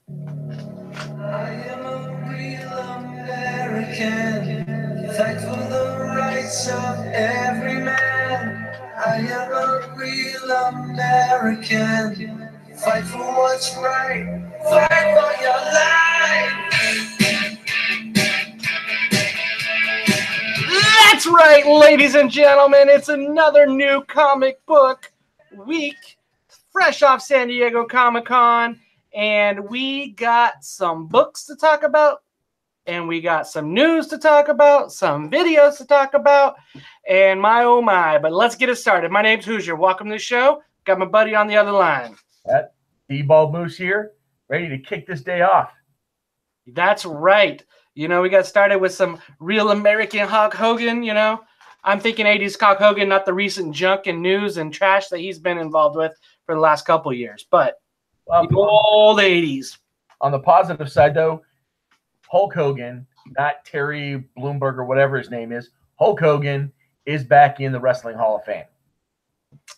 I am a real American, fight for the rights of every man. I am a real American, fight for what's right, fight for your life. That's right, ladies and gentlemen. It's another new comic book week, fresh off San Diego Comic-Con, and we got some books to talk about, and we got some news to talk about, some videos to talk about, and my oh my. But let's get it started. My name's Hoosier. Welcome to the show. Got my buddy on the other line. That D-Ball Moose here, ready to kick this day off. That's right. You know, we got started with some real American Hulk Hogan, you know. I'm thinking 80s Hulk Hogan, not the recent junk and news and trash that he's been involved with for the last couple of years, but the old 80s. On the positive side, though, Hulk Hogan, not Terry Bloomberg or whatever his name is, Hulk Hogan is back in the Wrestling Hall of Fame.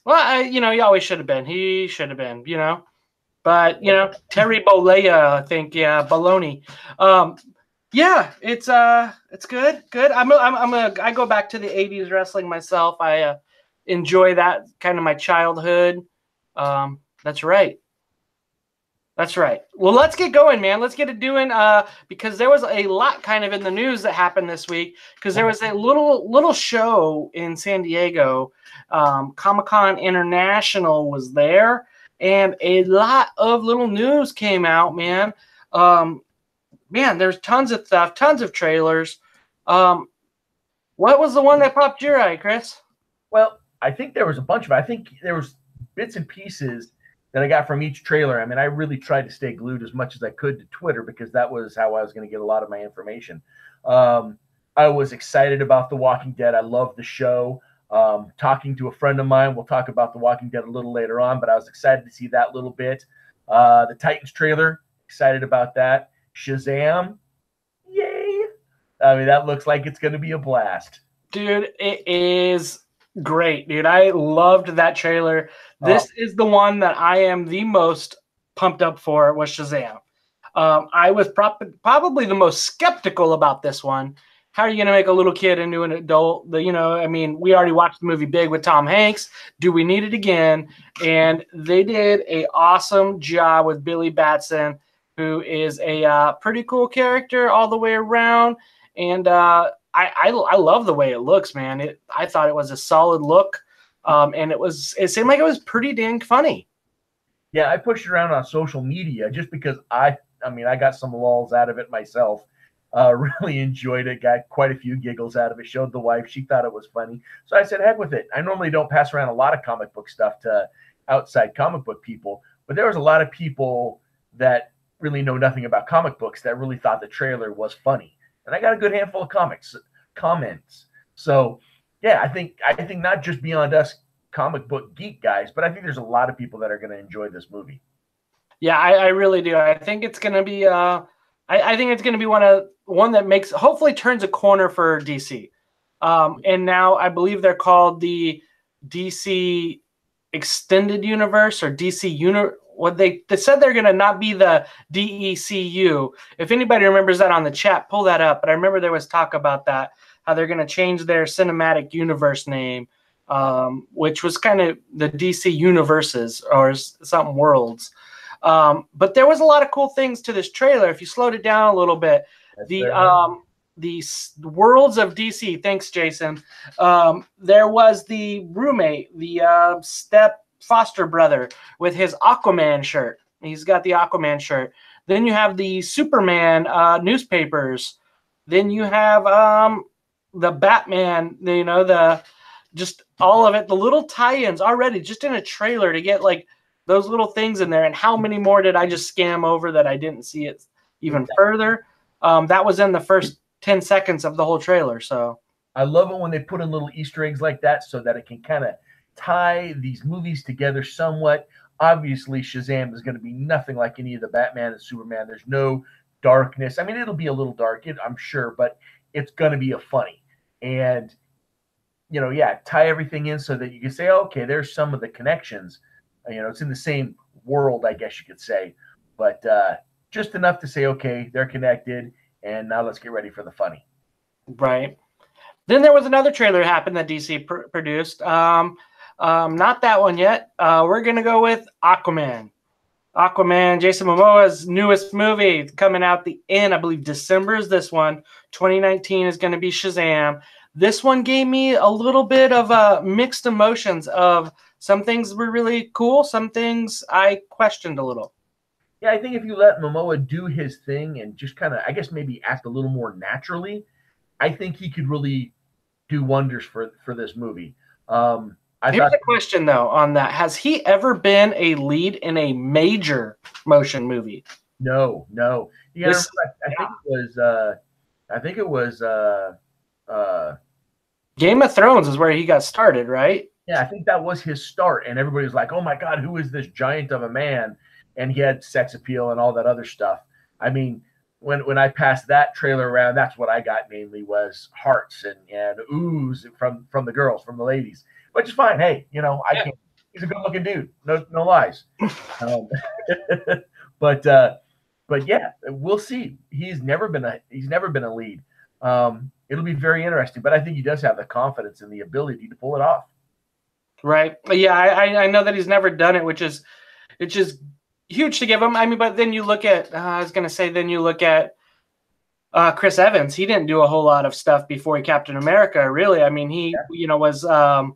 Well, he always should have been. He should have been, you know. But, you know, Terry Bollea, I think, yeah, baloney. Yeah, it's good. I go back to the 80s wrestling myself. I enjoy that kind of my childhood. That's right. Well, let's get going, man. Let's get it doing because there was a lot kind of in the news that happened this week because there was a little show in San Diego. Comic-Con International was there, and a lot of little news came out, man. Man, there's tons of stuff, tons of trailers. What was the one that popped your eye, Chris? Well, I think there was a bunch of it. I think there was bits and pieces that I got from each trailer. I mean, I really tried to stay glued as much as I could to Twitter because that was how I was going to get a lot of my information. I was excited about The Walking Dead. I love the show. Talking to a friend of mine, we'll talk about The Walking Dead a little later on, but I was excited to see that little bit. The Titans trailer, excited about that. Shazam, yay. I mean, that looks like it's going to be a blast. Dude, it is great, dude. I loved that trailer. This is the one that I am the most pumped up for was Shazam. I was probably the most skeptical about this one. How are you going to make a little kid into an adult? We already watched the movie Big with Tom Hanks. Do we need it again? And they did an awesome job with Billy Batson, who is a pretty cool character all the way around. And I love the way it looks, man. I thought it was a solid look. And it seemed like it was pretty dang funny. Yeah, I pushed it around on social media just because I got some lulls out of it myself. Really enjoyed it. Got quite a few giggles out of it. Showed the wife. She thought it was funny. So I said, heck with it. I normally don't pass around a lot of comic book stuff to outside comic book people. But there was a lot of people that really know nothing about comic books that really thought the trailer was funny. And I got a good handful of comments. So yeah, I think not just beyond us comic book geek guys, but I think there's a lot of people that are going to enjoy this movie. Yeah, I really do. I think it's going to be I think it's going to be one that makes hopefully turns a corner for DC. And now I believe they're called the DC Extended Universe or DC What they said they're going to not be the DECU. If anybody remembers that on the chat, pull that up. But I remember there was talk about that, how they're going to change their cinematic universe name, which was kind of the DC universes or something worlds. But there was a lot of cool things to this trailer. If you slowed it down a little bit, the worlds of DC. Thanks, Jason. There was the roommate, the step foster brother with his Aquaman shirt. He's got the Aquaman shirt. Then you have the Superman newspapers. Then you have the Batman, just all of it, the little tie-ins already just in a trailer to get like those little things in there. And how many more did I just skim over that I didn't see it even further? That was in the first 10 seconds of the whole trailer. So I love it when they put in little Easter eggs like that so that it can kind of tie these movies together somewhat. Obviously, Shazam is going to be nothing like any of the Batman and Superman. There's no darkness. I mean, it'll be a little dark, I'm sure, but it's going to be a funny. And, tie everything in so that you can say, okay, there's some of the connections. It's in the same world, I guess you could say. But, just enough to say, okay, they're connected, and now let's get ready for the funny. Right. Then there was another trailer that happened that DC produced. Not that one yet. We're gonna go with Aquaman. Aquaman, Jason Momoa's newest movie, coming out the end, I believe December is this one. 2019 is going to be Shazam. This one gave me a little bit of mixed emotions of some things were really cool, some things I questioned a little. Yeah, I think if you let Momoa do his thing and just kind of, I guess, maybe act a little more naturally, I think he could really do wonders for this movie. Here's a question though on that: has he ever been a lead in a major motion movie? No. You gotta remember, I think it was Game of Thrones is where he got started, right? Yeah, I think that was his start, and everybody was like, "Oh my God, who is this giant of a man?" And he had sex appeal and all that other stuff. I mean, when I passed that trailer around, that's what I got mainly was hearts and oohs from the girls, from the ladies, which is fine. Hey, I can't. He's a good-looking dude. No lies. But yeah, we'll see. He's never been a lead. It'll be very interesting, but I think he does have the confidence and the ability to pull it off. Right. Yeah, I know that he's never done it, which is huge to give him. I mean, but then you look at then you look at Chris Evans. He didn't do a whole lot of stuff before he Captain America, really. I mean, he was the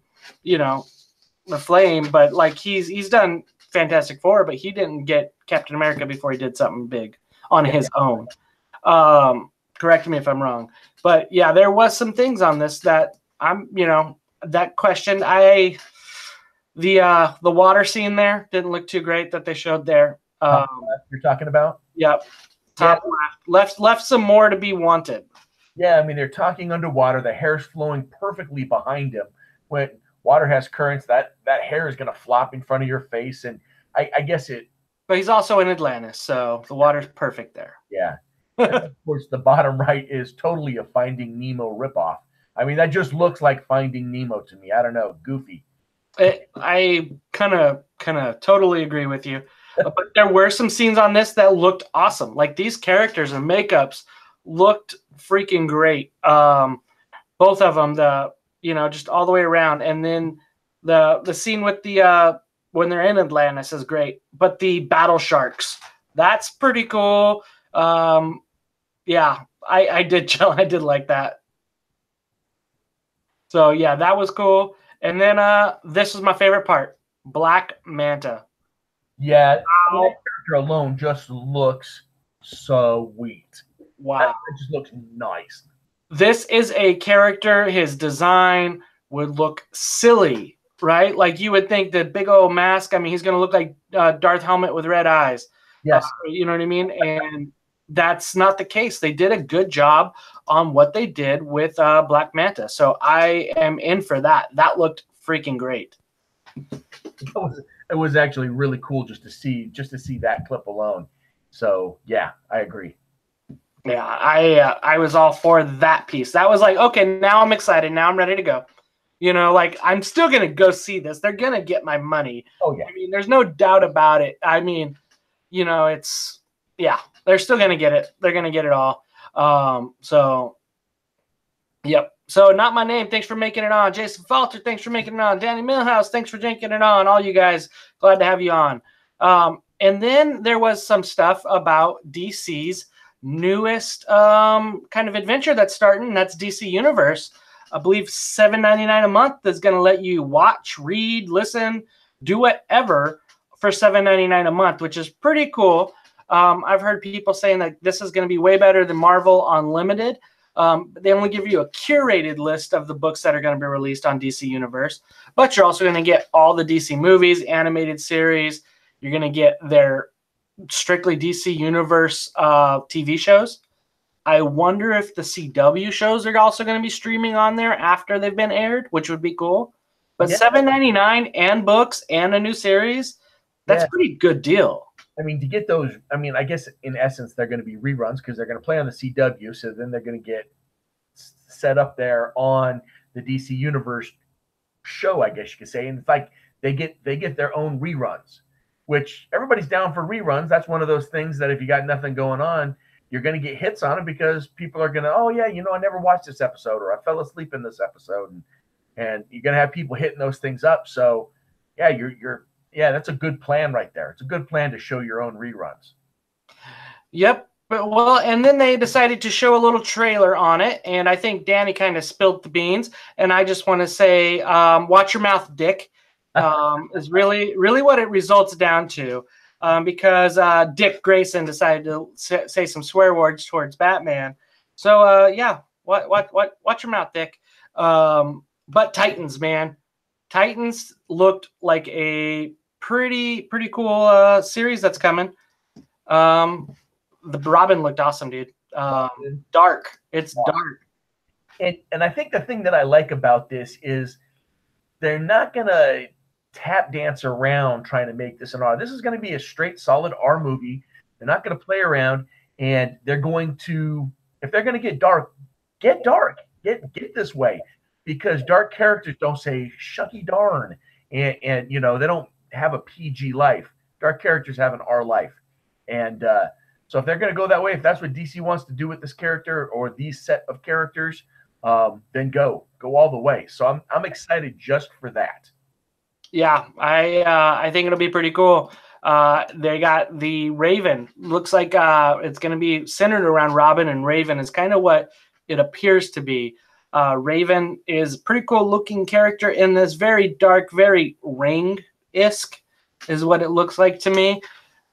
Flame, but like he's done Fantastic Four, but he didn't get Captain America before he did something big on his own. Correct me if I'm wrong, but yeah, there was some things on this that that question. The water scene there didn't look too great that they showed there. You're talking about? Yep. Top left some more to be wanted. Yeah, I mean they're talking underwater. The hair's flowing perfectly behind him. When water has currents, that hair is going to flop in front of your face, and I guess it. But he's also in Atlantis, so the water's perfect there. Yeah. Of course, the bottom right is totally a Finding Nemo ripoff. I mean, that just looks like Finding Nemo to me. I don't know, goofy. I kind of totally agree with you. But there were some scenes on this that looked awesome. Like these characters and makeups looked freaking great. Both of them, just all the way around. And then the scene with the when they're in Atlantis is great. But the battle sharks, that's pretty cool. Yeah, I did like that. So yeah, that was cool. And then this was my favorite part, Black Manta. Yeah, that character alone just looks sweet. Wow. It just looks nice. This is a character, his design would look silly, right? Like you would think the big old mask, I mean, he's going to look like Darth Helmet with red eyes. Yes. You know what I mean? And that's not the case. They did a good job on what they did with Black Manta. So I am in for that. That looked freaking great. It was actually really cool just to see that clip alone. So yeah, I agree. Yeah, I was all for that piece. That was like, okay, now I'm excited. Now I'm ready to go. Like I'm still gonna go see this. They're gonna get my money. Oh yeah. I mean, there's no doubt about it. I mean, it's they're still gonna get it. They're gonna get it all. So yep. So Not My Name, thanks for making it on. Jason Falter, thanks for making it on. Danny Millhouse, thanks for making it on. All you guys, glad to have you on. And then there was some stuff about DC's newest kind of adventure that's starting, and that's DC Universe. I believe $7.99 a month is going to let you watch, read, listen, do whatever for $7.99 a month, which is pretty cool. I've heard people saying that this is going to be way better than Marvel Unlimited. They only give you a curated list of the books that are going to be released on DC Universe, but you're also going to get all the DC movies, animated series. You're going to get their strictly DC Universe TV shows. I wonder if the CW shows are also going to be streaming on there after they've been aired, which would be cool. But yeah. $7.99 and books and a new series, that's a pretty good deal. I mean, to get those, I mean, I guess in essence, they're going to be reruns because they're going to play on the CW. So then they're going to get set up there on the DC Universe show, I guess you could say. And it's like they get their own reruns. which everybody's down for reruns. That's one of those things that if you got nothing going on, you're going to get hits on it because people are going to, oh yeah, I never watched this episode, or I fell asleep in this episode, and you're going to have people hitting those things up. So yeah, that's a good plan right there. It's a good plan to show your own reruns. Yep. Well, and then they decided to show a little trailer on it, and I think Danny kind of spilled the beans. And I just want to say, watch your mouth, Dick, is really, really what it results down to, because Dick Grayson decided to say some swear words towards Batman. So yeah, watch your mouth, Dick. But Titans, man, Titans looked like a pretty cool series that's coming. The Robin looked awesome, dude. Dark. It's dark. And I think the thing that I like about this is they're not going to tap dance around trying to make this an R. This is going to be a straight, solid R movie. They're not going to play around, and they're going to, if they're going to get dark, get dark. Get this way, because dark characters don't say shucky darn, and they don't have a PG life. Dark characters have an R life, and so if they're going to go that way, if that's what DC wants to do with this character or these set of characters, then go all the way. So I'm excited just for that. Yeah, I think it'll be pretty cool. They got the Raven. Looks like it's going to be centered around Robin, and Raven is kind of what it appears to be. Raven is a pretty cool looking character in this very dark, very Ring-esque is what it looks like to me.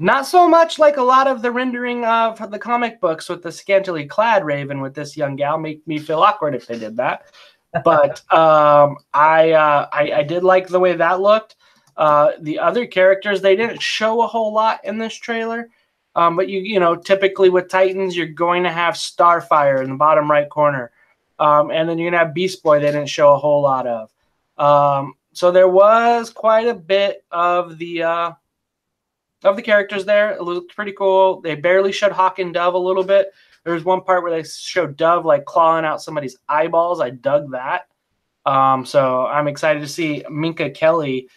Not so much like a lot of the rendering of the comic books with the scantily clad Raven with this young gal. Make me feel awkward if they did that. But I did like the way that looked. The other characters, they didn't show a whole lot in this trailer. But typically with Titans, you're going to have Starfire in the bottom right corner. And then you're going to have Beast Boy they didn't show a whole lot of. So there was quite a bit of the characters there. It looked pretty cool. They barely showed Hawk and Dove a little bit. There was one part where they showed Dove like clawing out somebody's eyeballs. I dug that. So I'm excited to see Minka Kelly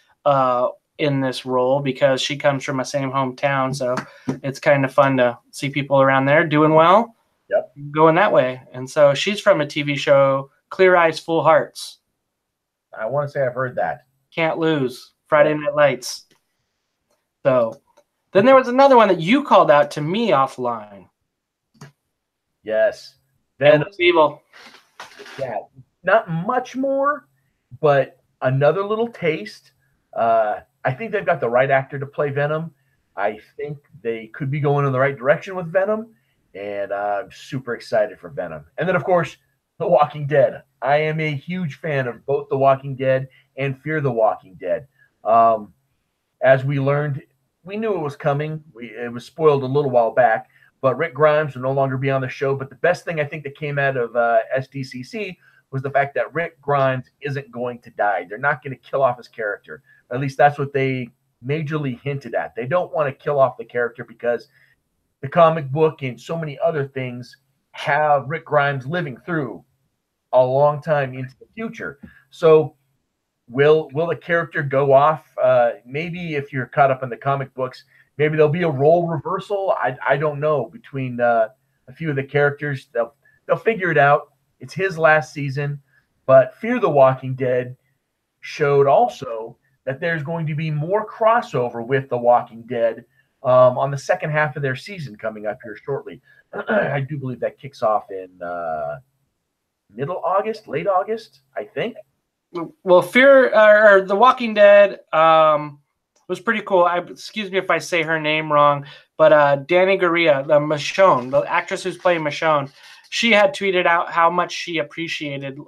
in this role because she comes from my same hometown. So it's kind of fun to see people around there doing well. Yep. Going that way. And so she's from a TV show, Clear Eyes, Full Hearts. I want to say I've heard that. Can't Lose, Friday Night Lights. So then there was another one that you called out to me offline. Yes. Venom Evil. Yeah, not much more, but another little taste. I think they've got the right actor to play Venom. I think they could be going in the right direction with Venom, and I'm super excited for Venom. And then, of course, The Walking Dead. I am a huge fan of both The Walking Dead and Fear the Walking Dead. As we learned, we knew it was coming. It was spoiled a little while back, but Rick Grimes will no longer be on the show. But the best thing I think that came out of SDCC was the fact that Rick Grimes isn't going to die. They're not going to kill off his character. At least that's what they majorly hinted at. They don't want to kill off the character because the comic book and so many other things have Rick Grimes living through a long time into the future. So will the character go off? Maybe if you're caught up in the comic books, maybe there'll be a role reversal. I don't know. Between a few of the characters, they'll figure it out. It's his last season. But Fear the Walking Dead showed also that there's going to be more crossover with The Walking Dead on the second half of their season coming up here shortly. I do believe that kicks off in middle August, late August, I think. Well, The Walking Dead was pretty cool. Excuse me if I say her name wrong, but Danny Gurria, the Michonne, the actress who's playing Michonne, she had tweeted out how much she appreciated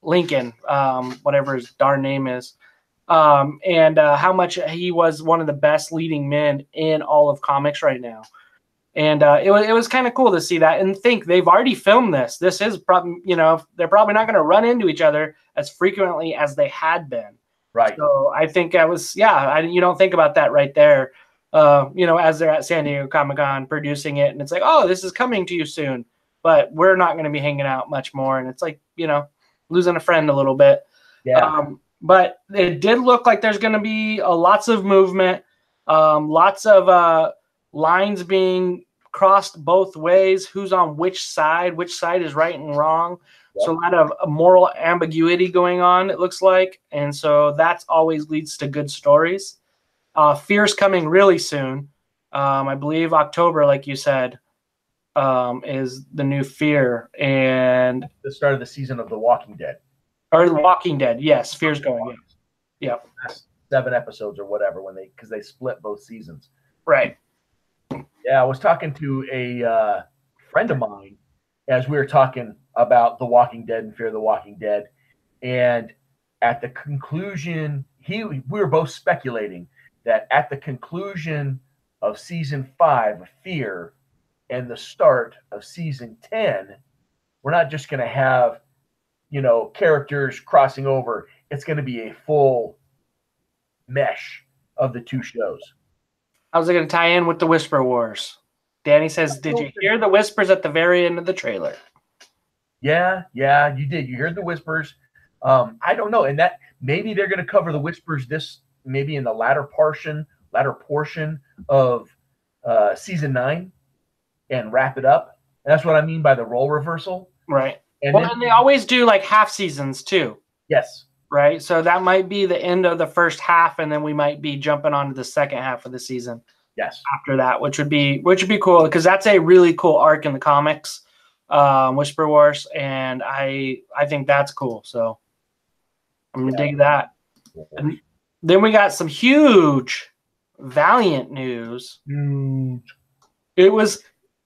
Lincoln, whatever his darn name is, and how much he was one of the best leading men in all of comics right now. And it was kind of cool to see that and think they've already filmed this. This is probably, they're probably not going to run into each other as frequently as they had been. Right. So I think you don't think about that right there, as they're at San Diego Comic-Con producing it. And it's like, oh, this is coming to you soon. But we're not going to be hanging out much more. And it's like, losing a friend a little bit. Yeah. But it did look like there's going to be lots of movement, lots of lines being crossed both ways. Who's on which side is right and wrong. Yep. So a lot of moral ambiguity going on, it looks like. And so that always leads to good stories. Fear's coming really soon. I believe October, like you said, is the new Fear. And the start of the season of The Walking Dead. Or The Walking Dead, yes. Fear's going, yeah. 7 episodes or whatever because they split both seasons. Right. Yeah, I was talking to a friend of mine as we were talking about The Walking Dead and Fear the Walking Dead, and at the conclusion, we were both speculating that at the conclusion of season 5 of Fear and the start of season 10, we're not just going to have characters crossing over. It's going to be a full mesh of the two shows. How's it going to tie in with the Whisper Wars? Danny says, did you hear the whispers at the very end of the trailer? Yeah, you did. You heard the whispers. I don't know. And that maybe they're going to cover the whispers maybe in the latter portion of season 9 and wrap it up. And that's what I mean by the role reversal. Right. And they always do like half seasons too. Yes. Right. So that might be the end of the first half, and then we might be jumping on to the second half of the season. Yes. After that, which would be cool because that's a really cool arc in the comics, Whisper Wars, and I think that's cool. So I'm gonna dig that. And then we got some huge Valiant news. Huge. It was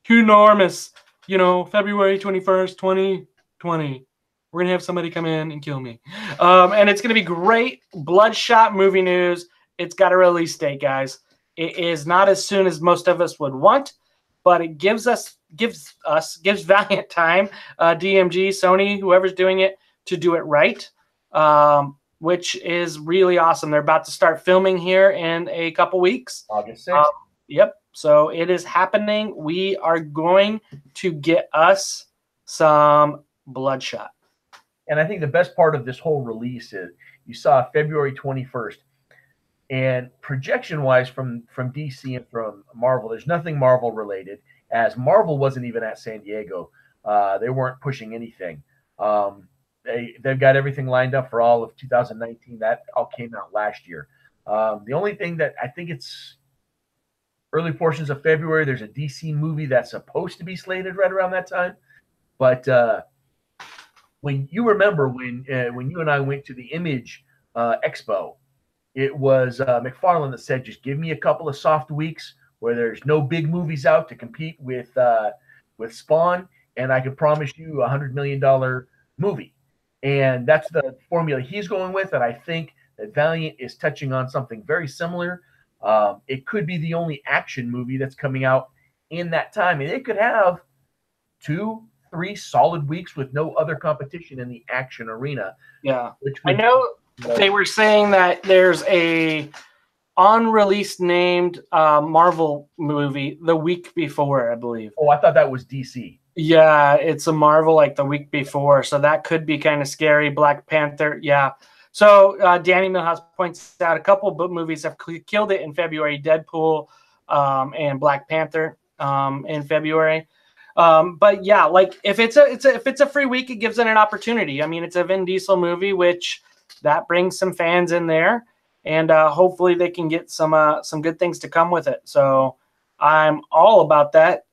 enormous. February 21st, 2020. We're going to have somebody come in and kill me. And it's going to be great Bloodshot movie news. It's got a release date, guys. It is not as soon as most of us would want, but it gives Valiant time, DMG, Sony, whoever's doing it, to do it right, which is really awesome. They're about to start filming here in a couple weeks. August 6th. Yep. So it is happening. We are going to get us some Bloodshot. And I think the best part of this whole release is you saw February 21st. And projection-wise from DC and from Marvel, there's nothing Marvel related, as Marvel wasn't even at San Diego. They weren't pushing anything. They've got everything lined up for all of 2019. That all came out last year. The only thing that I think it's early portions of February, there's a DC movie that's supposed to be slated right around that time. But when you remember when you and I went to the Image Expo, it was McFarlane that said, just give me a couple of soft weeks where there's no big movies out to compete with Spawn, and I can promise you $100 million movie. And that's the formula he's going with, and I think that Valiant is touching on something very similar. It could be the only action movie that's coming out in that time, and it could have 2-3 solid weeks with no other competition in the action arena. Yeah, I know they were saying that there's a unreleased named Marvel movie the week before, I believe. Oh, I thought that was DC. Yeah, it's a Marvel like the week before, so that could be kind of scary. Black Panther, yeah. So Danny Millhouse points out a couple of movies have killed it in February: Deadpool and Black Panther in February. But yeah, like if it's a free week, it gives it an opportunity. I mean, it's a Vin Diesel movie, which that brings some fans in there, and hopefully they can get some good things to come with it. So I'm all about that.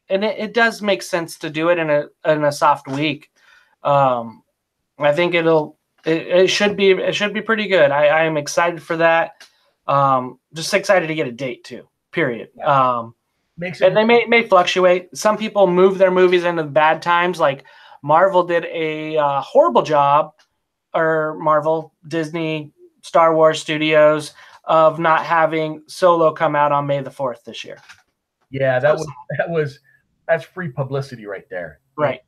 And it does make sense to do it in a soft week. I think it should be pretty good. I am excited for that. Just excited to get a date too. Period. And they may fluctuate. Some people move their movies into bad times. Like Marvel did a horrible job, or Marvel, Disney, Star Wars Studios, of not having Solo come out on May the 4th this year. Yeah, that's free publicity right there. Right.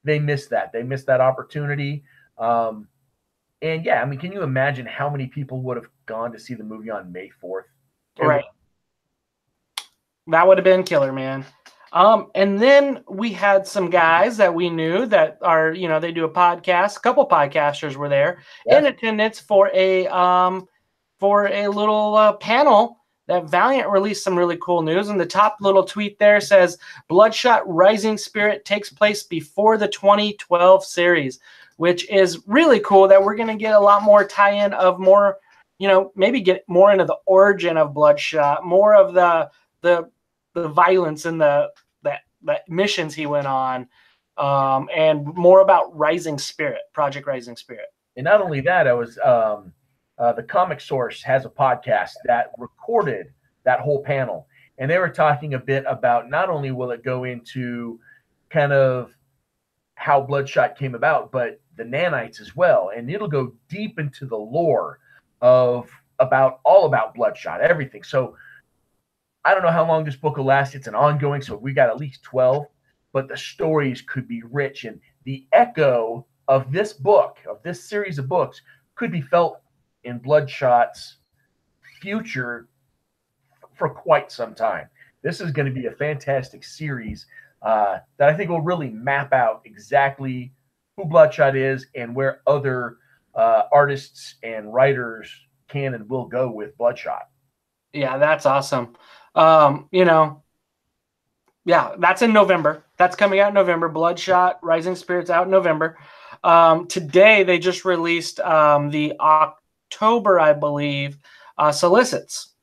They missed that. They missed that opportunity. And yeah, I mean, can you imagine how many people would have gone to see the movie on May 4th? Right. That would have been killer, man. And then we had some guys that we knew that are, they do a podcast. A couple podcasters were there in attendance for a little panel that Valiant released some really cool news. And the top little tweet there says, Bloodshot Rising Spirit takes place before the 2012 series, which is really cool that we're going to get a lot more tie-in of more, maybe get more into the origin of Bloodshot, more of the violence and the missions he went on, and more about Project Rising Spirit. And not only that, I was the Comic Source has a podcast that recorded that whole panel, and they were talking a bit about not only will it go into kind of how Bloodshot came about, but the nanites as well, and it'll go deep into the lore of all about Bloodshot, everything. So I don't know how long this book will last. It's an ongoing, so we got at least 12, but the stories could be rich, and the echo of this book, of this series of books, could be felt in Bloodshot's future for quite some time. This is going to be a fantastic series that I think will really map out exactly who Bloodshot is and where other artists and writers can and will go with Bloodshot. Yeah, that's awesome. That's in November. That's coming out in November. Bloodshot Rising Spirit's out in November. Today they just released the October, I believe, solicits.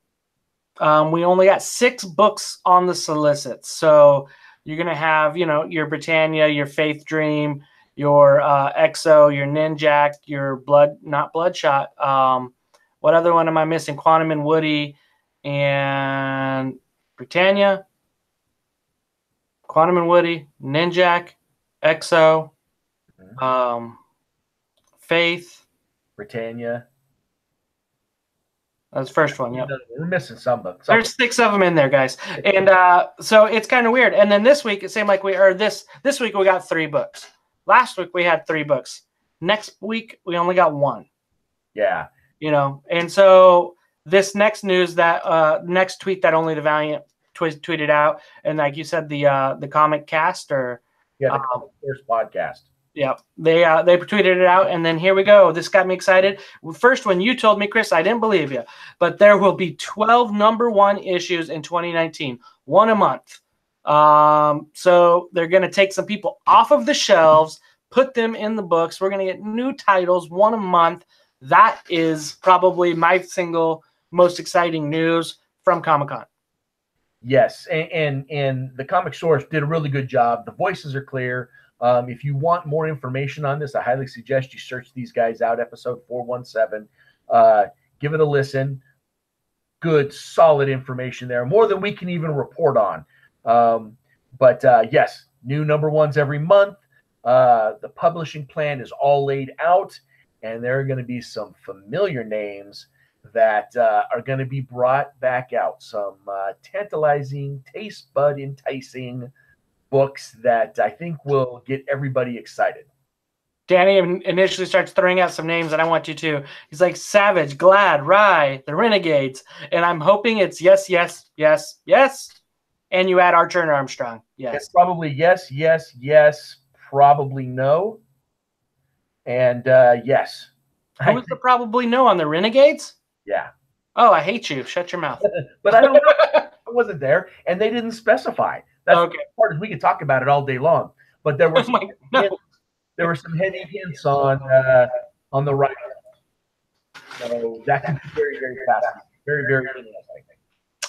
We only got 6 books on the solicits. So you're going to have, your Britannia, your Faith Dream, your Exo, your Ninjak, your Bloodshot. What other one am I missing? Quantum and Woody and Britannia, Quantum and Woody, Ninjak, Exo, Faith, Britannia. That's the first one. Yep. We're missing some books. There's 6 of them in there, guys, and so it's kind of weird. And then this week it seemed like this week we got 3 books. Last week we had 3 books. Next week we only got 1. Yeah. And so this next news, that next tweet that only the Valiant tweeted out, and like you said, the comic cast the Comic Source podcast. Yeah, they tweeted it out, and then here we go. This got me excited. First, when you told me, Chris, I didn't believe you, but there will be 12 #1 issues in 2019, 1 a month. So they're going to take some people off of the shelves, put them in the books. We're going to get new titles, 1 a month. That is probably my single most exciting news from Comic-Con. Yes, and the Comic Source did a really good job. The voices are clear. If you want more information on this, I highly suggest you search these guys out, episode 417. Give it a listen. Good, solid information there. More than we can even report on. But yes, new #1s every month. The publishing plan is all laid out, and there are going to be some familiar names that are going to be brought back out. Some tantalizing, taste bud enticing books that I think will get everybody excited. Danny initially starts throwing out some names, and I want you to. He's like Savage, Glad, Rye, the Renegades, and I'm hoping it's yes, yes, yes, yes, and you add Archer and Armstrong. Yes. It's probably yes, yes, yes, probably no, and yes. Who was the probably no on the Renegades? Yeah. Oh, I hate you. Shut your mouth. But I don't know. I wasn't there, and they didn't specify. That's okay. The part is we could talk about it all day long, but there was there were some heavy hints on the right. So that could be very, very fascinating. Very, very interesting.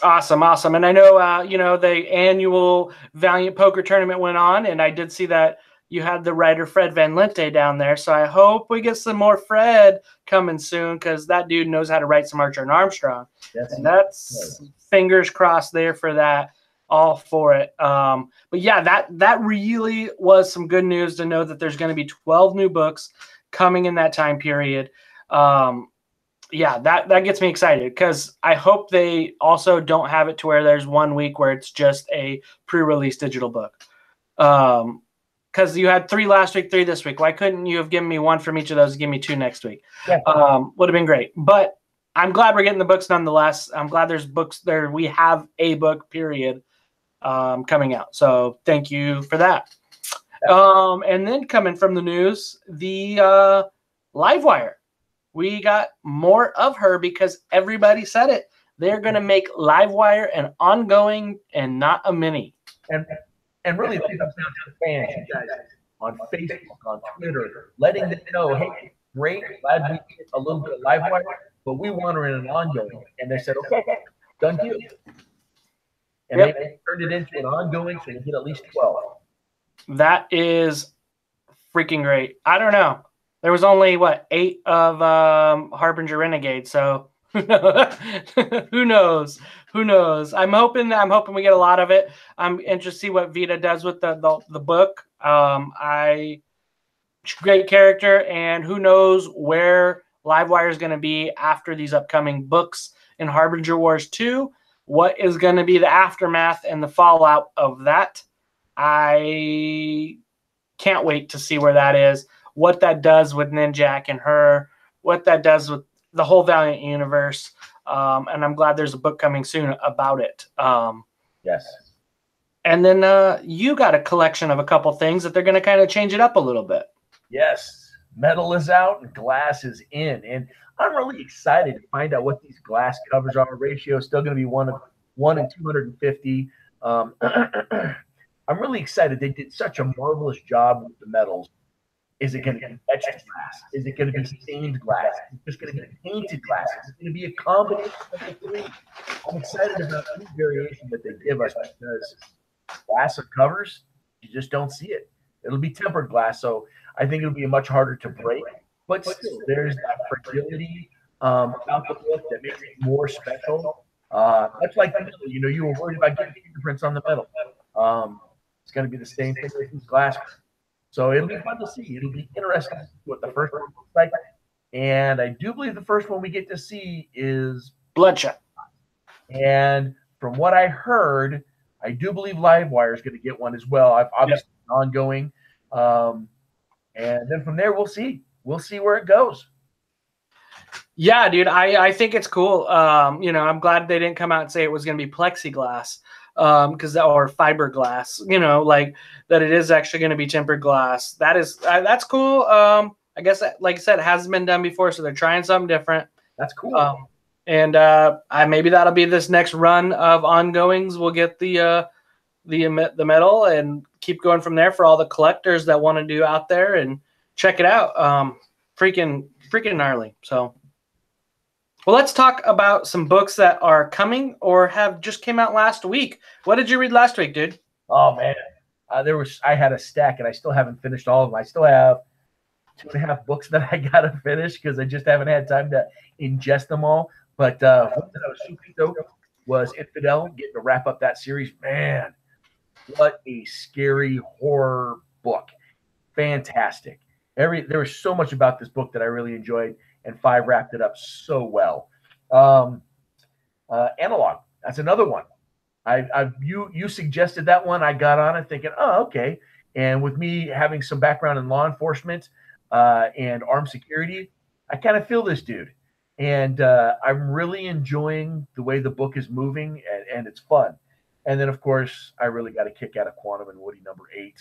Awesome. And I know, the annual Valiant Poker Tournament went on, and I did see that you had the writer Fred Van Lente down there. So I hope we get some more Fred coming soon, because that dude knows how to write some Archer and Armstrong. And that's fingers crossed there for that. All for it. But yeah, that really was some good news to know that there's going to be 12 new books coming in that time period. Yeah, that gets me excited, because I hope they also don't have it to where there's 1 week where it's just a pre-release digital book. Because you had 3 last week, 3 this week. Why couldn't you have given me 1 from each of those and give me 2 next week? Yeah. Would have been great. But I'm glad we're getting the books nonetheless. I'm glad there's books there. We have a book, period. coming out. So thank you for that. And then coming from the news, the Livewire. We got more of her because everybody said it. They're going to make Livewire an ongoing and not a mini. And really, it comes down to the fans, you guys, on Facebook, on Twitter, letting them know, hey, great, glad we get a little bit of Livewire, but we want her in an ongoing. And they said, okay, done deal. And they turned it into an ongoing, so they get at least 12. That is freaking great. I don't know. There was only, 8 of Harbinger Renegade, so who knows? Who knows? I'm hoping we get a lot of it. I'm interested to see what Vita does with the book. Great character, and who knows where Livewire is going to be after these upcoming books in Harbinger Wars 2. What is going to be the aftermath and the fallout of that? I can't wait to see where that is, what that does with Ninjak and her, what that does with the whole Valiant universe. And I'm glad there's a book coming soon about it. Yes. And then you got a collection of a couple things that they're going to kind of change it up a little bit. Yes. Metal is out and glass is in. And I'm really excited to find out what these glass covers are. Ratio is still going to be 1 in 250. I'm really excited. They did such a marvelous job with the metals. Is it going to be etched glass? Is it going to be stained glass? Is it just going to be painted glass? Is it going to be a combination of the three? I'm excited about any variation that they give us because glass of covers, you just don't see it. It'll be tempered glass, so I think it'll be much harder to break. But still, there's that fragility about the book that makes it more special. Much like the metal, you were worried about getting fingerprints on the metal. It's going to be the same thing with these glass. So it'll be fun to see. It'll be interesting to see what the first one looks like. And I do believe the first one we get to see is Bloodshot. And from what I heard, I do believe Livewire is going to get one as well. I've obviously ongoing. And then from there, we'll see. We'll see where it goes. Yeah, dude, I think it's cool. I'm glad they didn't come out and say it was going to be plexiglass. Or fiberglass, like that it is actually going to be tempered glass. That's cool. I guess, like I said, it hasn't been done before, so they're trying something different. That's cool. Maybe that'll be this next run of ongoings. We'll get the metal and keep going from there for all the collectors that want to do out there and check it out. Freaking gnarly. So. Well, let's talk about some books that are coming or have just came out last week. What did you read last week, dude? Oh, man. I had a stack, and I still haven't finished all of them. I still have 2.5 books that I got to finish because I just haven't had time to ingest them all. But one that I was super stoked was Infidel, getting to wrap up that series. Man, what a scary horror book. Fantastic. There was so much about this book that I really enjoyed. And 5 wrapped it up so well. Analog, that's another one. You suggested that one. I got on it thinking, oh, okay. And with me having some background in law enforcement and armed security, I kind of feel this dude. And I'm really enjoying the way the book is moving, and it's fun. And then, of course, I really got a kick out of Quantum and Woody number 8.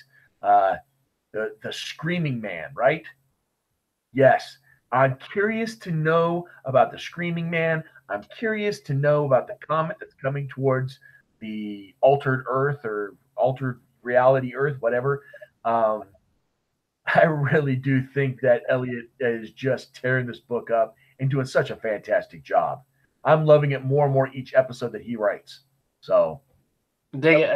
The Screaming Man, right? Yes. I'm curious to know about the Screaming Man. I'm curious to know about the comet that's coming towards the altered Earth or altered reality Earth, whatever. I really do think that Elliot is just tearing this book up and doing such a fantastic job. I'm loving it more and more each episode that he writes. So, I dig it.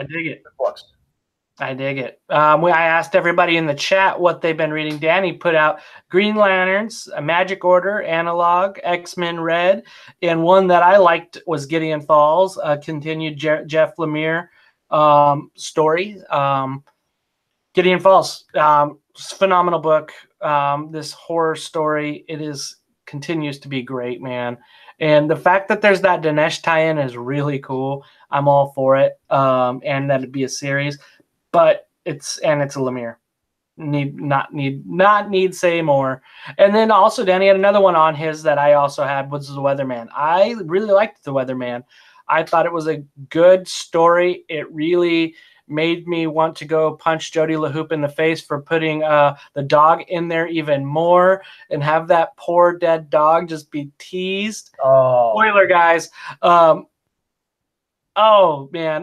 I dig it. I asked everybody in the chat what they've been reading. Danny put out Green Lanterns, A Magic Order, Analog, X-Men Red, and one that I liked was Gideon Falls, a continued Jeff Lemire story. Gideon Falls, phenomenal book. This horror story, continues to be great, man. And the fact that there's that Dinesh tie-in is really cool. I'm all for it. And that'd be a series. But it's a Lemire. Need say more. And then also Danny had another one on his that I also had, was The Weatherman. I really liked The Weatherman. I thought it was a good story. It really made me want to go punch Jody LaHoop in the face for putting the dog in there even more and have that poor dead dog just be teased. Oh, Spoiler, guys. Oh man,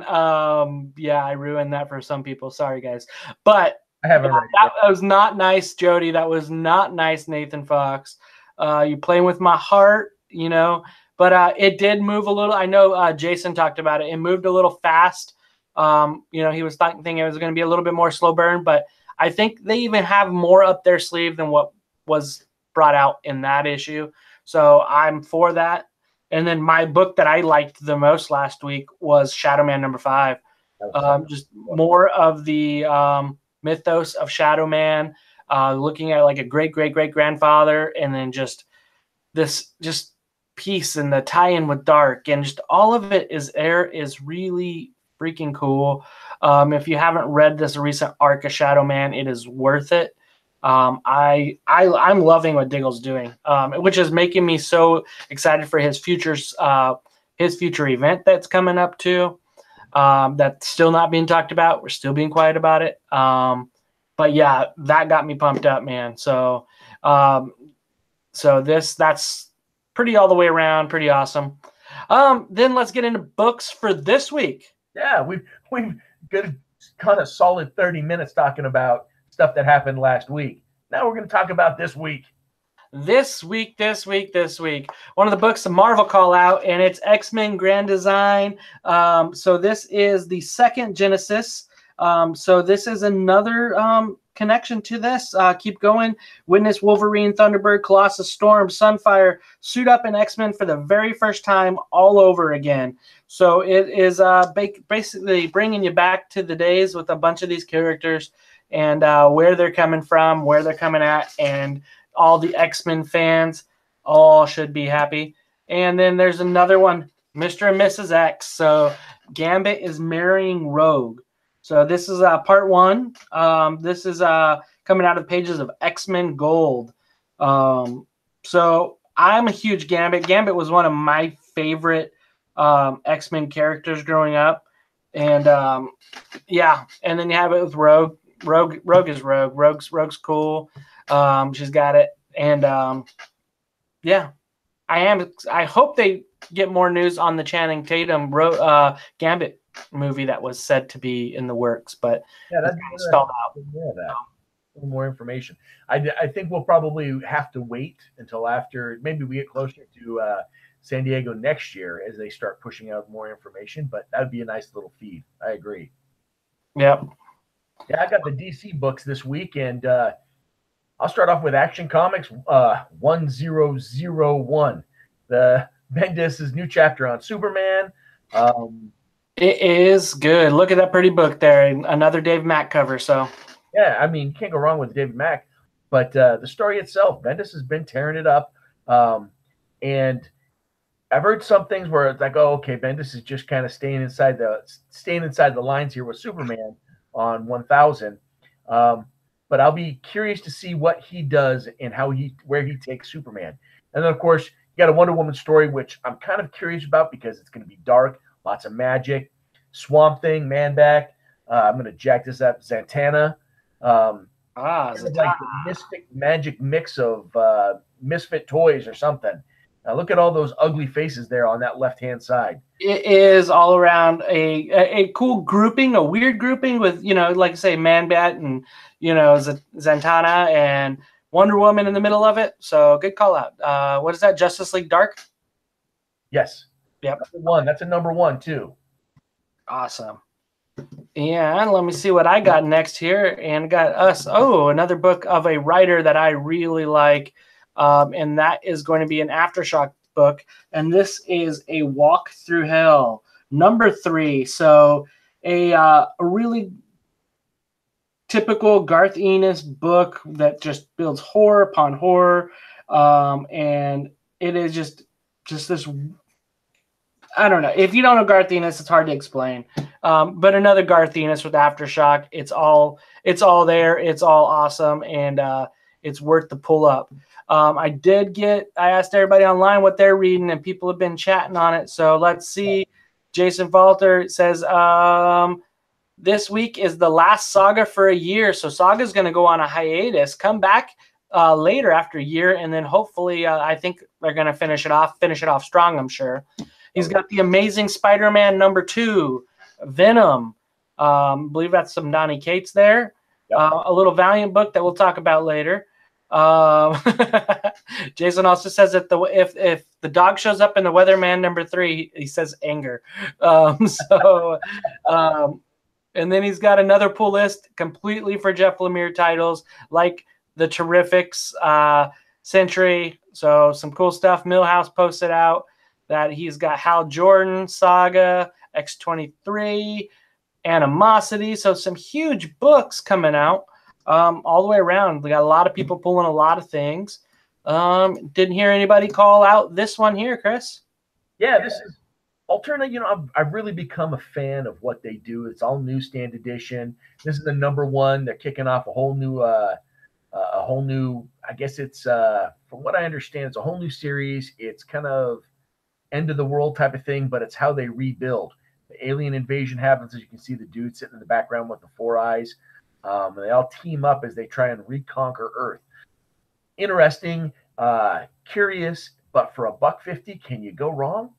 yeah, I ruined that for some people. Sorry, guys, but I haven't read it that yet. was not nice, Jody. That was not nice, Nathan Fox. You playing with my heart, you know. But it did move a little. I know Jason talked about it. It moved a little fast. You know, he was thinking it was going to be a little bit more slow burn, but I think they even have more up their sleeve than what was brought out in that issue. So I'm for that. And then my book that I liked the most last week was Shadow Man #5. Just more of the mythos of Shadow Man, looking at like a great grandfather, and then just this peace and the tie-in with Dark, and just all of it is really freaking cool. If you haven't read this recent arc of Shadow Man, it is worth it. I'm loving what Diggle's doing, which is making me so excited for his future event that's coming up too. That's still not being talked about. We're still being quiet about it. But yeah, that got me pumped up, man. So, that's pretty all the way around, pretty awesome. Then let's get into books for this week. Yeah, we've got kind of solid 30 minutes talking about stuff that happened last week. Now we're going to talk about this week. This week. One of the books, the Marvel call out, and it's X-Men Grand Design. So this is the second Genesis. So this is another connection to this. Keep going. Witness Wolverine, Thunderbird, Colossus, Storm, Sunfire suit up in X-Men for the very first time all over again. So it is basically bringing you back to the days with a bunch of these characters and where they're coming from, where they're coming at, and all the X-Men fans all should be happy. And then there's another one, Mr. and Mrs. X. So Gambit is marrying Rogue. So this is part 1. This is coming out of the pages of X-Men Gold. So I'm a huge Gambit. Gambit was one of my favorite X-Men characters growing up. And yeah, and then you have it with Rogue. Rogue is Rogue. Rogue's cool. She's got it. And yeah, I hope they get more news on the Channing Tatum Gambit movie that was said to be in the works, but yeah, that's kind of stalled out. More of that. A little more information. I think we'll probably have to wait until after maybe we get closer to San Diego next year as they start pushing out more information, but that would be a nice little feed. I agree. Yep. Yeah, I got the DC books this week, and I'll start off with Action Comics 1001. The Bendis' new chapter on Superman. It is good. Look at that pretty book there. Another Dave Mack cover. So yeah, I mean, can't go wrong with David Mack. But the story itself, Bendis has been tearing it up. And I've heard some things where it's like, oh, okay, Bendis is just kind of staying inside the lines here with Superman on 1000. But I'll be curious to see what he does and where he takes Superman. And then, of course, you got a Wonder Woman story, which I'm kind of curious about because it's going to be dark, lots of magic, Swamp Thing, Man-Bat. I'm going to jack this up, Zatanna. It's like the mystic magic mix of Misfit Toys or something. Look at all those ugly faces there on that left-hand side. It is all around a cool grouping, a weird grouping with, like I say, Man-Bat and, Zatanna and Wonder Woman in the middle of it. So good call out. What is that? Justice League Dark? Yes. Yep. That's a number 1 too. Awesome. And let me see what I got next here. And got us. Oh, another book of a writer that I really like. And that is going to be an Aftershock book. And this is A Walk Through Hell, number 3. So a really typical Garth Ennis book that just builds horror upon horror. And it is just this, I don't know. If you don't know Garth Ennis, it's hard to explain. But another Garth Ennis with Aftershock. It's all there. It's all awesome. And it's worth the pull up. I asked everybody online what they're reading, and people have been chatting on it. So let's see Jason Falter says, this week is the last Saga for a year. So Saga's going to go on a hiatus, come back later after a year, and then hopefully I think they're going to finish it off strong, I'm sure. He's got the Amazing Spider-Man #2, Venom. I believe that's some Donny Cates there. Yep. A little Valiant book that we'll talk about later. Jason also says that if the dog shows up in the Weatherman #3, he says anger. And then he's got another pull list completely for Jeff Lemire titles like the Terrifics, Century. So some cool stuff. Millhouse posted out that he's got Hal Jordan, Saga, X-23, Animosity. So some huge books coming out all the way around. We got a lot of people pulling a lot of things. Didn't hear anybody call out this one here, Chris. Yeah, this is Alterna. You know, I've really become a fan of what they do. It's all newsstand edition. This is the #1. They're kicking off a whole new, I guess it's, from what I understand, it's a whole new series. It's kind of end of the world type of thing, but it's how they rebuild. The alien invasion happens, as you can see the dude sitting in the background with the 4 eyes. And they all team up as they try and reconquer Earth. Interesting, curious, but for $1.50, can you go wrong?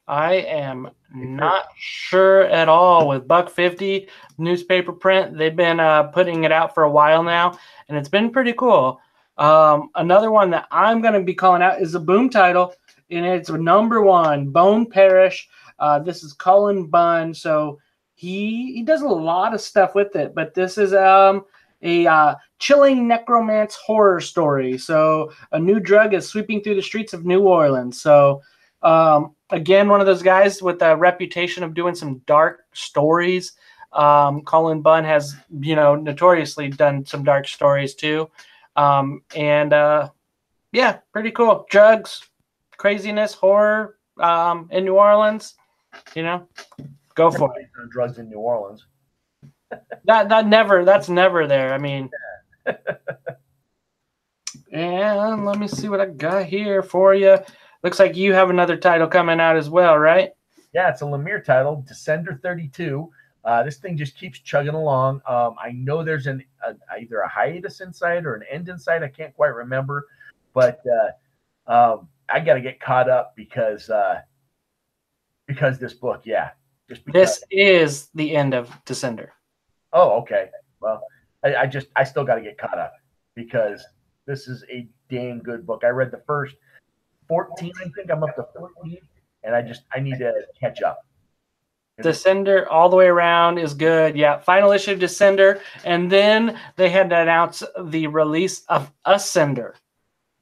I am not sure at all with $1.50 newspaper print. They've been putting it out for a while now, and it's been pretty cool. Another one that I'm going to be calling out is a Boom title, and it's #1, Bone Parish. This is Cullen Bunn, so he does a lot of stuff with it, but this is a chilling necromance horror story. So a new drug is sweeping through the streets of New Orleans. So again, one of those guys with a reputation of doing some dark stories. Cullen Bunn has, notoriously done some dark stories too. Yeah, pretty cool. Drugs, craziness, horror in New Orleans. Go for it. Drugs in New Orleans. That's never there. I mean, and let me see what I got here for you. Looks like you have another title coming out as well, right? Yeah, it's a Lemire title, Descender 32. This thing just keeps chugging along. I know there's either a hiatus inside or an end inside. I can't quite remember, but I got to get caught up because this book, yeah. This is the end of Descender. Oh, okay. Well, I still got to get caught up because this is a dang good book. I read the first 14, I think I'm up to 14, and I need to catch up. Descender all the way around is good. Yeah, final issue of Descender, and then they had to announce the release of Ascender.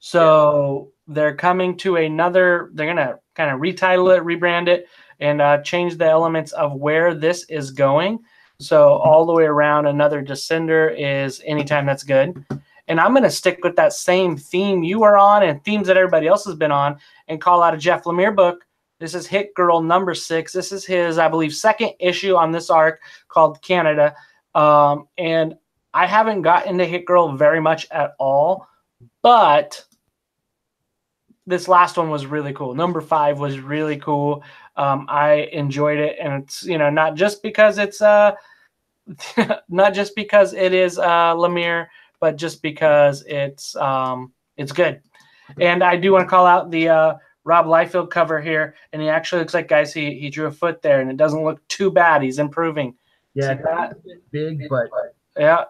So they're coming to another. They're gonna kind of retitle it, rebrand it, and change the elements of where this is going. So all the way around, another Descender is anytime that's good. And I'm going to stick with that same theme you are on and themes that everybody else has been on and call out a Jeff Lemire book. This is Hit Girl #6. This is his, I believe, second issue on this arc called Canada. And I haven't got into Hit Girl very much at all, but this last one was really cool. #5 was really cool. I enjoyed it. And it's, not just because it's not just because it is Lemire, but just because it's good. And I do want to call out the Rob Liefeld cover here, and he actually looks like, guys, he drew a foot there, and it doesn't look too bad. He's improving. Yeah, it's big, but that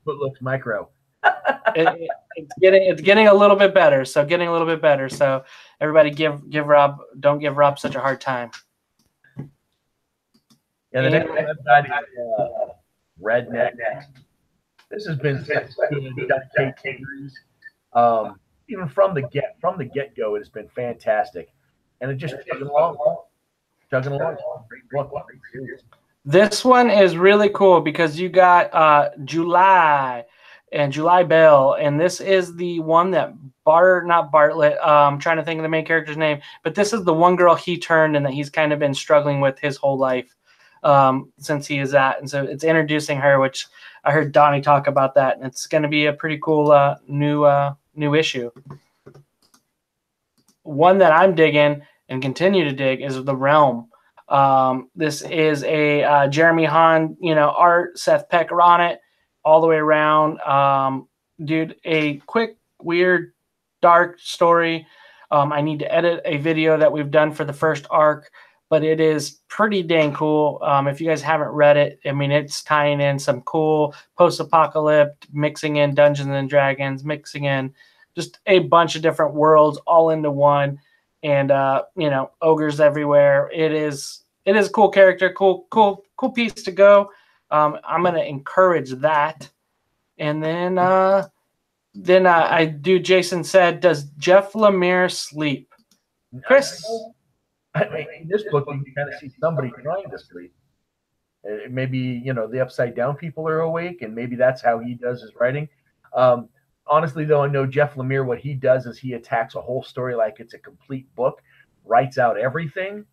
foot looks micro. It's getting a little bit better. So everybody don't give Rob such a hard time. Yeah, the next one I've got is Redneck. This has been such a good series. Even from the get-go, it has been fantastic. And it just chugging along. Great book, great series. This one is really cool because you got July and July Bell, and this is the one that not Bartlett. I'm trying to think of the main character's name, but this is the one girl he turned and that he's kind of been struggling with his whole life since he is at. And so it's introducing her, which I heard Donnie talk about that, and it's going to be a pretty cool new issue. One that I'm digging and continue to dig is The Realm. This is a Jeremy Hahn, art, Seth Pecker on it, all the way around. Dude, a quick, weird, dark story. I need to edit a video that we've done for the first arc, but it is pretty dang cool. If you guys haven't read it, I mean, it's tying in some cool post-apocalypse, mixing in Dungeons and Dragons, mixing in just a bunch of different worlds all into one, and ogres everywhere. It is a cool character, cool piece to go. I'm gonna encourage that, and then I do. Jason said, "Does Jeff Lemire sleep?" Chris. In this book, you can kind of see somebody trying to sleep. Maybe, the upside down people are awake, and maybe that's how he does his writing. Honestly, though, I know Jeff Lemire, what he does is he attacks a whole story like it's a complete book, writes out everything,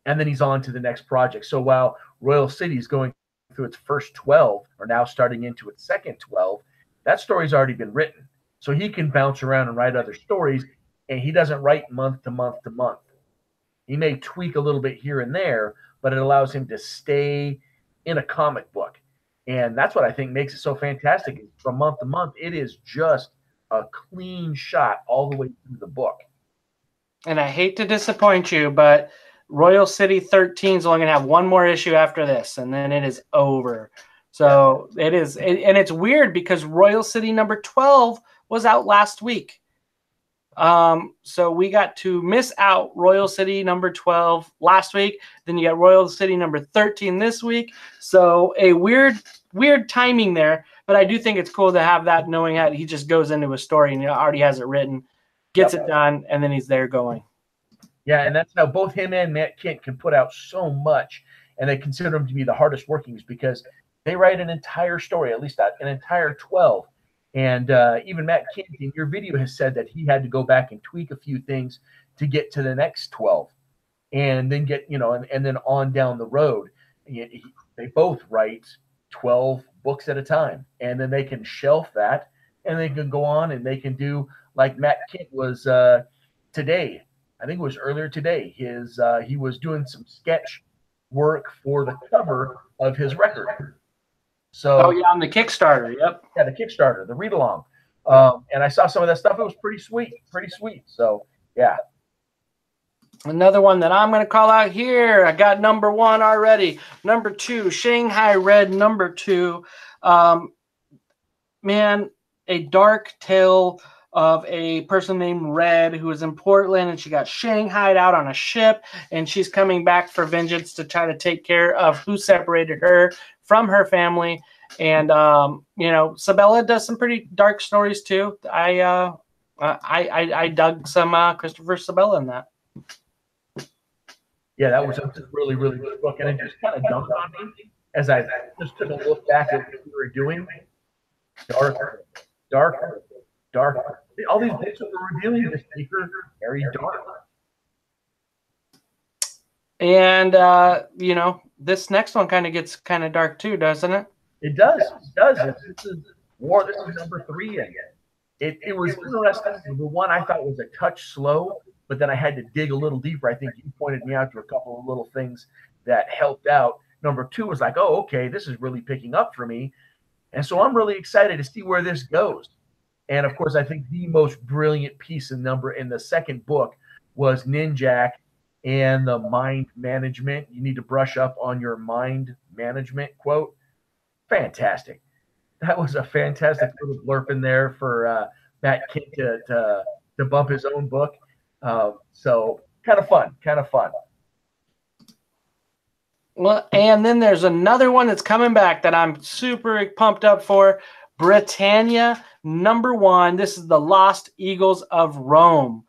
and then he's on to the next project. So while Royal City is going through its first 12, or now starting into its second 12, that story's already been written. So he can bounce around and write other stories, and he doesn't write month to month to month. He may tweak a little bit here and there, but it allows him to stay in a comic book. And that's what I think makes it so fantastic. From month to month, it is just a clean shot all the way through the book. And I hate to disappoint you, but Royal City 13 is only going to have one more issue after this, and then it is over. So it is, and it's weird because Royal City number 12 was out last week. So we got to miss out Royal City number 12 last week. Then you got Royal City number 13 this week. So a weird timing there, but I do think it's cool to have that, knowing that he just goes into a story and he already has it written, gets it done, and then he's there going. Yeah, and that's how both him and Matt Kindt can put out so much, and they consider him to be the hardest workings because they write an entire story, at least an entire 12. And even Matt Kindt in your video has said that he had to go back and tweak a few things to get to the next 12, and then get, and then on down the road. They both write 12 books at a time, and then they can shelf that, and they can go on and they can do like Matt Kindt was today. I think it was earlier today. He was doing some sketch work for the cover of his record. So, on the Kickstarter, yep. Yeah, the Kickstarter, the read along, and I saw some of that stuff. It was pretty sweet. So, yeah. Another one that I'm going to call out here. I got number 1 already. Number 2, Shanghai Red number 2. Man, a dark tale of a person named Red who is in Portland, and she got shanghaied out on a ship, and she's coming back for vengeance to try to take care of who separated her from her family. And Sabella does some pretty dark stories too. I dug some Christopher Sabella in that. Yeah, that was a really, really good book, and it just kind of dumped on me as I just took a look back at what we were doing. Darker. All these books that we're reviewing this week are very dark. And this next one kind of gets kind of dark too, doesn't it? It does. This is war. This is number 3 again. It was interesting. The one I thought was a touch slow, but then I had to dig a little deeper. I think you pointed me out to a couple of little things that helped out. Number 2 was like, oh, okay, this is really picking up for me. And so I'm really excited to see where this goes. And of course, I think the most brilliant piece in the second book was Ninjak and the mind management. You need to brush up on your mind management quote. Fantastic. That was a fantastic little blurb in there for Matt Kindt to bump his own book. So kind of fun. Well, and then there's another one that's coming back that I'm super pumped up for. Britannia number 1. This is the Lost Eagles of Rome.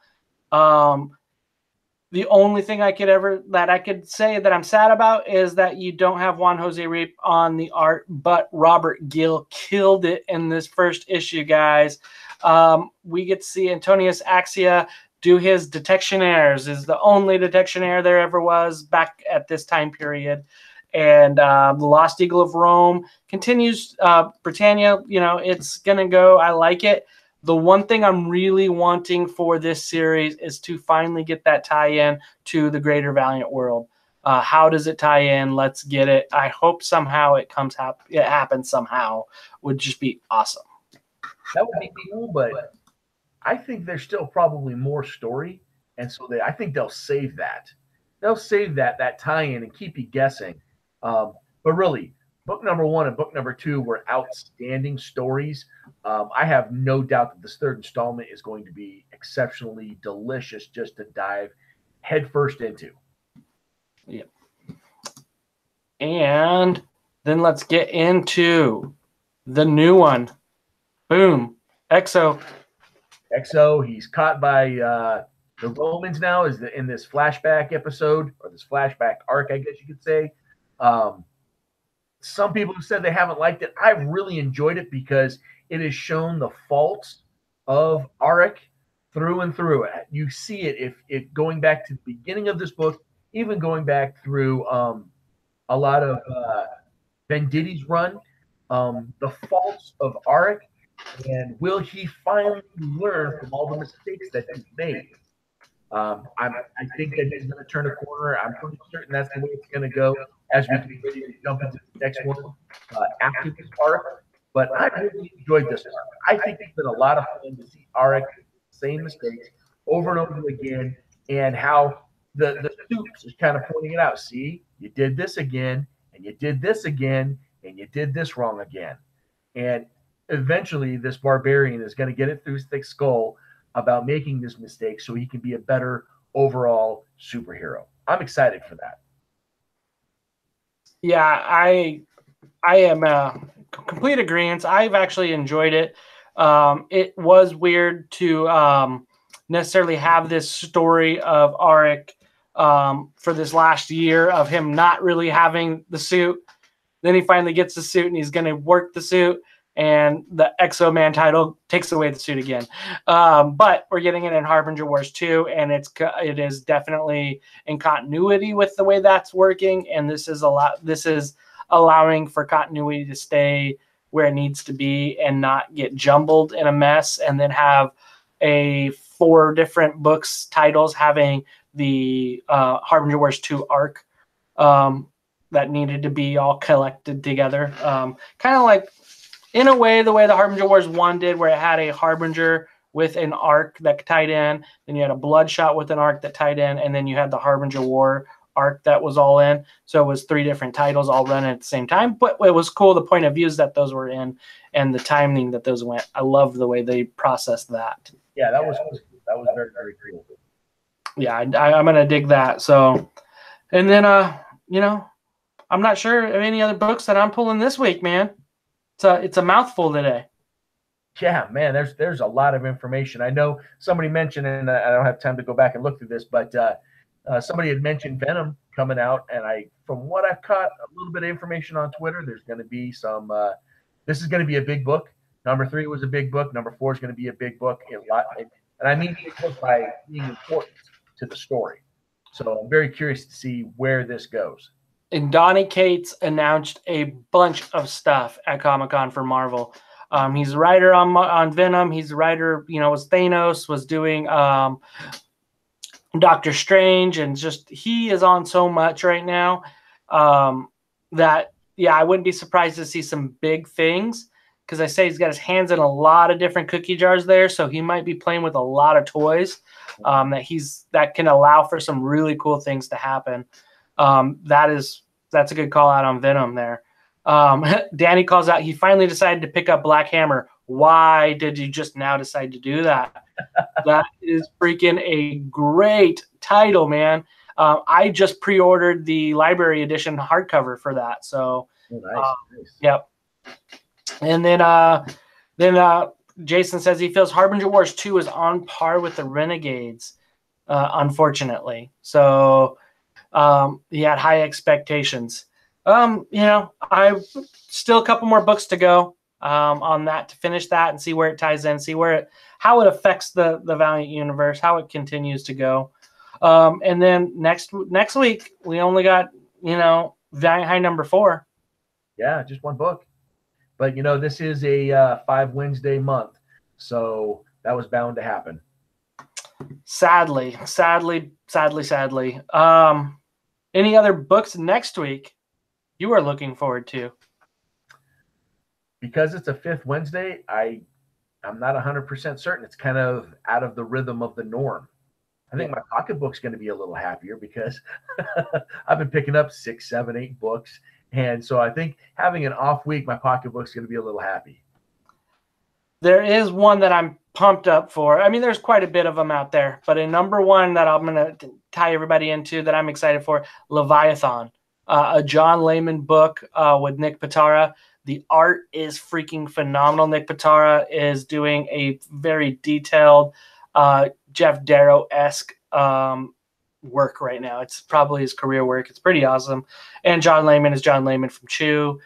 The only thing I could say that I'm sad about is that you don't have Juan Jose Reap on the art, but Robert Gill killed it in this first issue, guys. We get to see Antonius Axia do his Detectionaires. Is the only Detectionaire there ever was back at this time period. And the Lost Eagle of Rome continues. Britannia, it's going to go. I like it. The one thing I'm really wanting for this series is to finally get that tie-in to the Greater Valiant world. How does it tie in? Let's get it. I hope somehow it happens somehow. Would just be awesome. That would be cool, but I think there's still probably more story, and so I think they'll save that. They'll save that tie-in and keep you guessing. But really, book number 1 and book number 2 were outstanding stories. I have no doubt that this third installment is going to be exceptionally delicious just to dive headfirst into. Yep. And then let's get into the new one. Boom. Exo. He's caught by the Romans now in this flashback episode, or this flashback arc, I guess you could say. Some people have said they haven't liked it. I've really enjoyed it because it has shown the faults of Arik through and through. You see it if going back to the beginning of this book, even going back through a lot of Venditti's run, the faults of Arik, and will he finally learn from all the mistakes that he's made? I think that he's going to turn a corner. I'm pretty certain that's the way it's going to go as we get ready to jump into the next one after this arc. But I really enjoyed this arc. I think it's been a lot of fun to see Arik same mistakes over and over again, and how the Stoops is kind of pointing it out. See, you did this again, and you did this again, and you did this wrong again. And eventually this barbarian is going to get it through his thick skull about making this mistake so he can be a better overall superhero. I'm excited for that. Yeah, I am complete agreement. I've actually enjoyed it. It was weird to necessarily have this story of Arik for this last year of him not really having the suit. Then he finally gets the suit and he's going to work the suit, and the Exo Man title takes away the suit again. But we're getting it in Harbinger Wars 2, and it is definitely in continuity with the way that's working. And this is allowing for continuity to stay where it needs to be and not get jumbled in a mess, and then have 4 different books titles having the Harbinger Wars 2 arc that needed to be all collected together. Kind of like, in a way, the way the Harbinger Wars 1 did, where it had a Harbinger with an arc that tied in, then you had a Bloodshot with an arc that tied in, and then you had the Harbinger War arc that was all in. So it was 3 different titles all running at the same time. But it was cool, the point of views that those were in and the timing that those went. I love the way they processed that. Yeah, that was very, very cool. Yeah, I'm going to dig that. So, and then, I'm not sure of any other books that I'm pulling this week, man. It's a mouthful today. Yeah, man, there's a lot of information. I know somebody mentioned, and I don't have time to go back and look through this, but somebody had mentioned Venom coming out, and from what I've caught, a little bit of information on Twitter, there's going to be some. This is going to be a big book. Number 3 was a big book. Number 4 is going to be a big book. And I mean big book by being important to the story. So I'm very curious to see where this goes. And Donny Cates announced a bunch of stuff at Comic-Con for Marvel. He's a writer on Venom. He's a writer, was Thanos, was doing Doctor Strange, and just he is on so much right now that, I wouldn't be surprised to see some big things, because I say he's got his hands in a lot of different cookie jars there, so he might be playing with a lot of toys that can allow for some really cool things to happen. That's a good call out on Venom there. Danny calls out, he finally decided to pick up Black Hammer. Why did you just now decide to do that? That is freaking a great title, man. I just pre-ordered the library edition hardcover for that. So, nice. Yep. And then Jason says he feels Harbinger Wars 2 is on par with the Renegades, unfortunately. So, he had high expectations. I've still a couple more books to go on that to finish that and see where it ties in, see how it affects the Valiant universe, how it continues to go. And then next week we only got Valiant High number 4. Yeah, just one book. But this is a 5 Wednesday month, So that was bound to happen. Sadly. Any other books next week you are looking forward to? Because it's a fifth Wednesday, I'm not 100% certain. It's kind of out of the rhythm of the norm. I think my pocketbook's going to be a little happier because I've been picking up 6, 7, 8 books. And so I think having an off week, my pocketbook's going to be a little happy. There is one that I'm pumped up for. I mean, there's quite a bit of them out there, but a number one that I'm going to tie everybody into that I'm excited for, Leviathan, a John Layman book with Nick Pitarra. The art is freaking phenomenal. Nick Pitarra is doing a very detailed Jeff Darrow-esque work right now. It's probably his career work. It's pretty awesome. And John Layman is John Layman from Chew.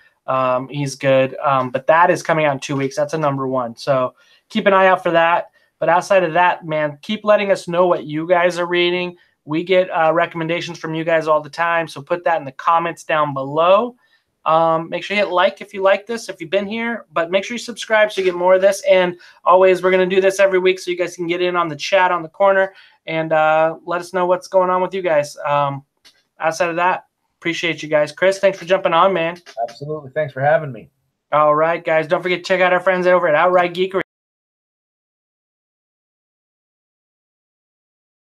He's good. But that is coming out in 2 weeks. That's a number one. So keep an eye out for that. But outside of that, man, keep letting us know what you guys are reading. We get recommendations from you guys all the time. So put that in the comments down below. Make sure you hit like if you like this, if you've been here, but make sure you subscribe so you get more of this. And always, we're going to do this every week so you guys can get in on the chat on the corner and let us know what's going on with you guys. Outside of that, appreciate you guys. Chris, thanks for jumping on, man. Absolutely. Thanks for having me. All right, guys. Don't forget to check out our friends over at Outright Geekery.